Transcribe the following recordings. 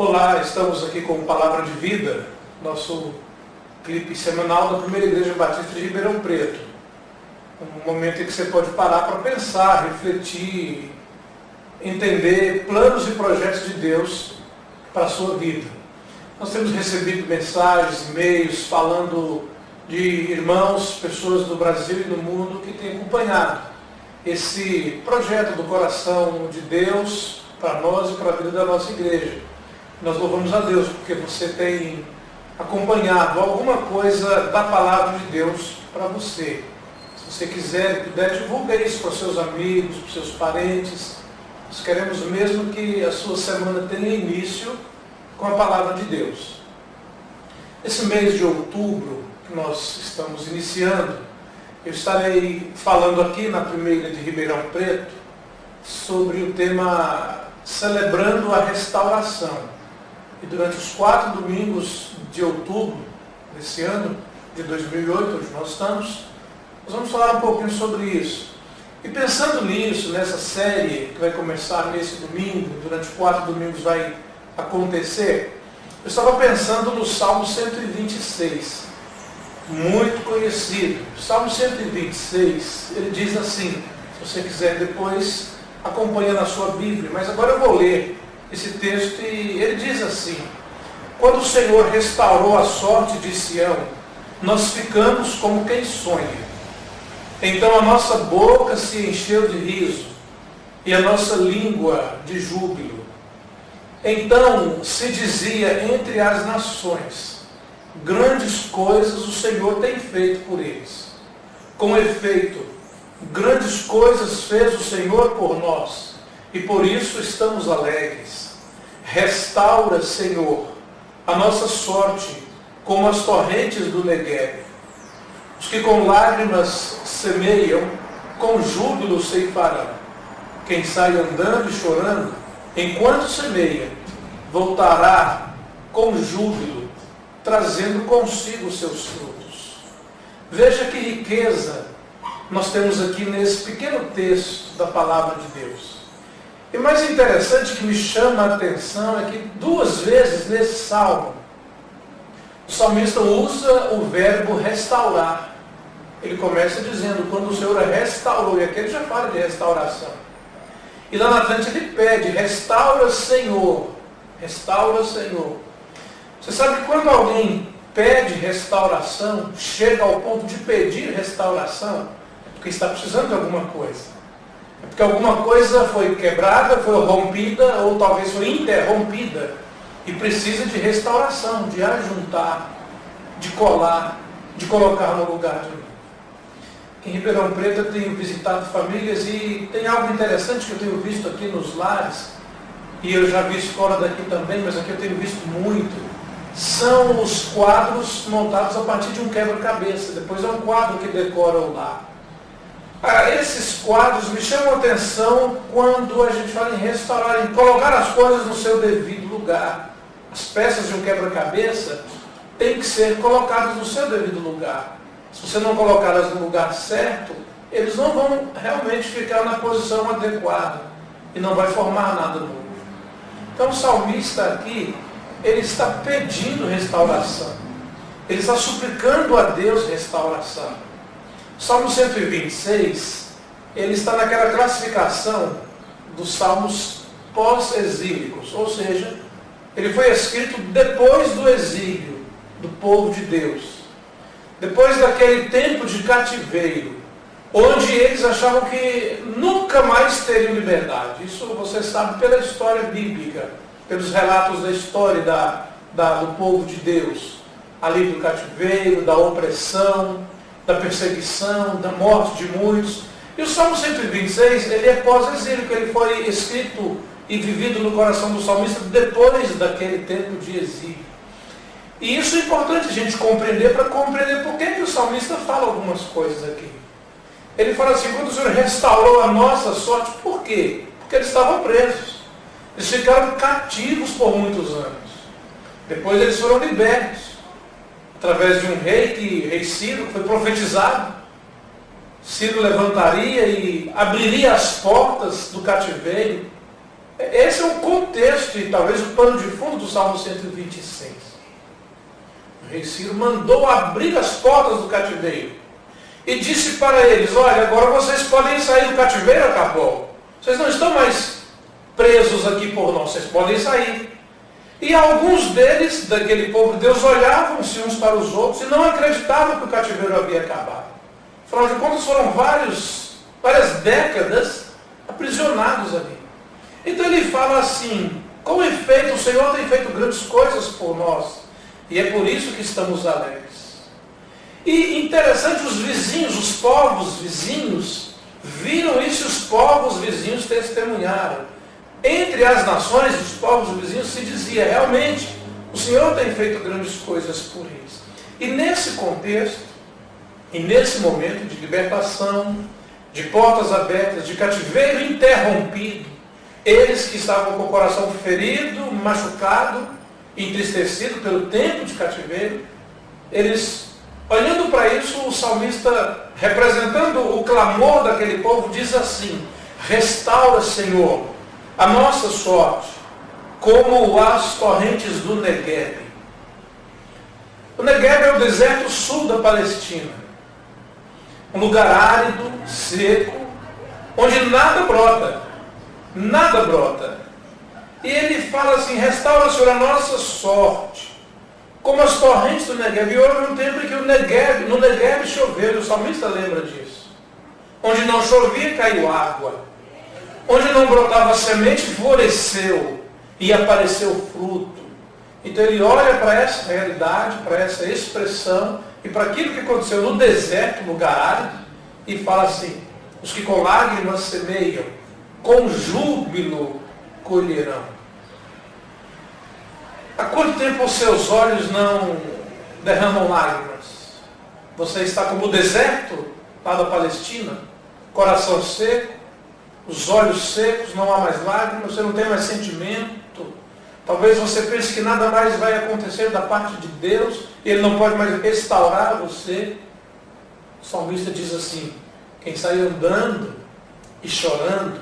Olá, estamos aqui com Palavra de Vida, nosso clipe semanal da Primeira Igreja Batista de Ribeirão Preto. Um momento em que você pode parar para pensar, refletir, entender planos e projetos de Deus para a sua vida. Nós temos recebido mensagens, e-mails falando de irmãos, pessoas do Brasil e do mundo que têm acompanhado esse projeto do coração de Deus para nós e para a vida da nossa igreja. Nós louvamos a Deus porque você tem acompanhado alguma coisa da palavra de Deus para você. Se você quiser e puder, divulga isso para os seus amigos, para os seus parentes. Nós queremos mesmo que a sua semana tenha início com a palavra de Deus. Esse mês de outubro que nós estamos iniciando, eu estarei falando aqui na Primeira de Ribeirão Preto sobre o tema Celebrando a Restauração. E durante os 4 domingos de outubro desse ano, de 2008, onde nós estamos, nós vamos falar um pouquinho sobre isso. E pensando nisso, nessa série que vai começar nesse domingo, durante 4 domingos vai acontecer, eu estava pensando no Salmo 126, muito conhecido. O Salmo 126, ele diz assim, se você quiser depois, acompanha na sua Bíblia, mas agora eu vou ler esse texto e ele diz assim: quando o Senhor restaurou a sorte de Sião, nós ficamos como quem sonha. Então a nossa boca se encheu de riso e a nossa língua de júbilo. Então se dizia entre as nações: grandes coisas o Senhor tem feito por eles. Com efeito, grandes coisas fez o Senhor por nós, e por isso estamos alegres. Restaura, Senhor, a nossa sorte como as torrentes do Negueb. Os que com lágrimas semeiam, com júbilo ceifarão. Quem sai andando e chorando, enquanto semeia, voltará com júbilo, trazendo consigo os seus frutos. Veja que riqueza nós temos aqui nesse pequeno texto da palavra de Deus. E mais interessante que me chama a atenção é que 2 vezes nesse salmo, o salmista usa o verbo restaurar. Ele começa dizendo, quando o Senhor restaurou, e aqui ele já fala de restauração. E lá na frente ele pede, restaura, Senhor, restaura, Senhor. Você sabe que quando alguém pede restauração, chega ao ponto de pedir restauração, é porque está precisando de alguma coisa. É porque alguma coisa foi quebrada, foi rompida, ou talvez foi interrompida, e precisa de restauração, de ajuntar, de colar, de colocar no lugar de novo. Em Ribeirão Preto eu tenho visitado famílias e tem algo interessante que eu tenho visto aqui nos lares, e eu já vi isso fora daqui também, mas aqui eu tenho visto muito, são os quadros montados a partir de um quebra-cabeça. Depois é um quadro que decora o lar. Esses quadros me chamam a atenção quando a gente fala em restaurar, em colocar as coisas no seu devido lugar. As peças de um quebra-cabeça têm que ser colocadas no seu devido lugar. Se você não colocá-las no lugar certo, eles não vão realmente ficar na posição adequada e não vai formar nada novo. Então o salmista aqui, ele está pedindo restauração. Ele está suplicando a Deus restauração. Salmo 126, ele está naquela classificação dos salmos pós-exílicos, ou seja, ele foi escrito depois do exílio do povo de Deus, depois daquele tempo de cativeiro, onde eles achavam que nunca mais teriam liberdade. Isso você sabe pela história bíblica, pelos relatos da história do povo de Deus, ali do cativeiro, da opressão, da perseguição, da morte de muitos. E o Salmo 126, ele é pós-exílico, ele foi escrito e vivido no coração do salmista depois daquele tempo de exílio. E isso é importante a gente compreender, para compreender por que o salmista fala algumas coisas aqui. Ele fala assim, quando o Senhor restaurou a nossa sorte, por quê? Porque eles estavam presos. Eles ficaram cativos por muitos anos. Depois eles foram libertos, através de um rei Ciro, que foi profetizado. Ciro levantaria e abriria as portas do cativeiro Esse é o contexto e talvez o pano de fundo do Salmo 126. O rei Ciro mandou abrir as portas do cativeiro e disse para eles: olha, agora vocês podem sair do cativeiro, acabou. Vocês não estão mais presos aqui por nós, vocês podem sair. E alguns deles, daquele povo de Deus, olhavam-se uns para os outros e não acreditavam que o cativeiro havia acabado. Afinal de contas, foram várias décadas aprisionados ali. Então ele fala assim: com efeito, o Senhor tem feito grandes coisas por nós, e é por isso que estamos alegres. E interessante, os vizinhos, os povos vizinhos, viram isso e os povos vizinhos testemunharam. Entre as nações, os povos vizinhos, se dizia: realmente, o Senhor tem feito grandes coisas por eles. E nesse contexto, e nesse momento de libertação, de portas abertas, de cativeiro interrompido, eles que estavam com o coração ferido, machucado, entristecido pelo tempo de cativeiro, eles, olhando para isso, o salmista, representando o clamor daquele povo, diz assim: restaura, Senhor, a nossa sorte, como as torrentes do Negueb. O Negueb é o deserto sul da Palestina. Um lugar árido, seco, onde nada brota. Nada brota. E ele fala assim: restaura, Senhor, a nossa sorte, como as torrentes do Negueb. E houve um tempo em que no Negueb choveu, e o salmista lembra disso. Onde não chovia, caiu água. Onde não brotava semente, floresceu e apareceu fruto. Então ele olha para essa realidade, para essa expressão e para aquilo que aconteceu no deserto, lugar árido, e fala assim: os que com lágrimas semeiam, com júbilo colherão. Há quanto tempo os seus olhos não derramam lágrimas? Você está como o deserto lá da Palestina, coração seco, os olhos secos, não há mais lágrimas, você não tem mais sentimento. Talvez você pense que nada mais vai acontecer da parte de Deus, e Ele não pode mais restaurar você. O salmista diz assim: quem sai andando e chorando,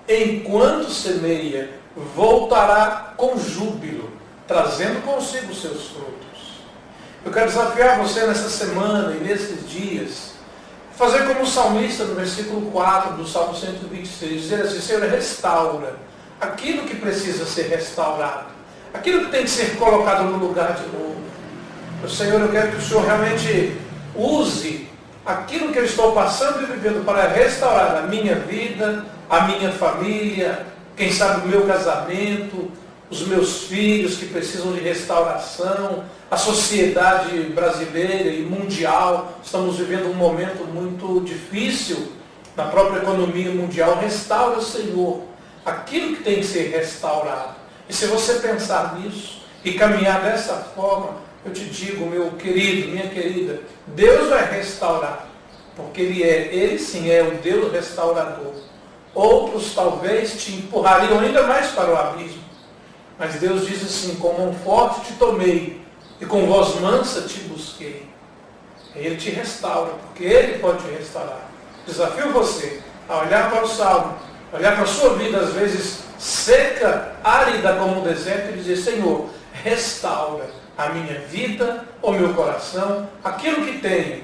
enquanto semeia, voltará com júbilo, trazendo consigo os seus frutos. Eu quero desafiar você nessa semana e nesses dias, fazer como o salmista no versículo 4 do Salmo 126, dizer assim: Senhor, restaura aquilo que precisa ser restaurado, aquilo que tem que ser colocado no lugar de novo. Senhor, eu quero que o Senhor realmente use aquilo que eu estou passando e vivendo para restaurar a minha vida, a minha família, quem sabe o meu casamento, os meus filhos que precisam de restauração, a sociedade brasileira e mundial. Estamos vivendo um momento muito difícil na própria economia mundial. Restaura, Senhor, aquilo que tem que ser restaurado. E se você pensar nisso e caminhar dessa forma, eu te digo, meu querido, minha querida, Deus vai restaurar, porque Ele sim é o Deus restaurador. Outros talvez te empurrariam ainda mais para o abismo, mas Deus diz assim: com mão forte te tomei e com voz mansa te busquei. Ele te restaura, porque Ele pode te restaurar. Desafio você a olhar para o Salmo, olhar para a sua vida, às vezes seca, árida como um deserto, e dizer: Senhor, restaura a minha vida, o meu coração, aquilo que tenho,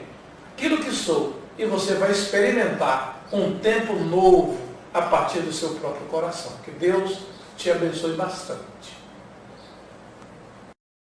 aquilo que sou. E você vai experimentar um tempo novo a partir do seu próprio coração. Que Deus te abençoe bastante.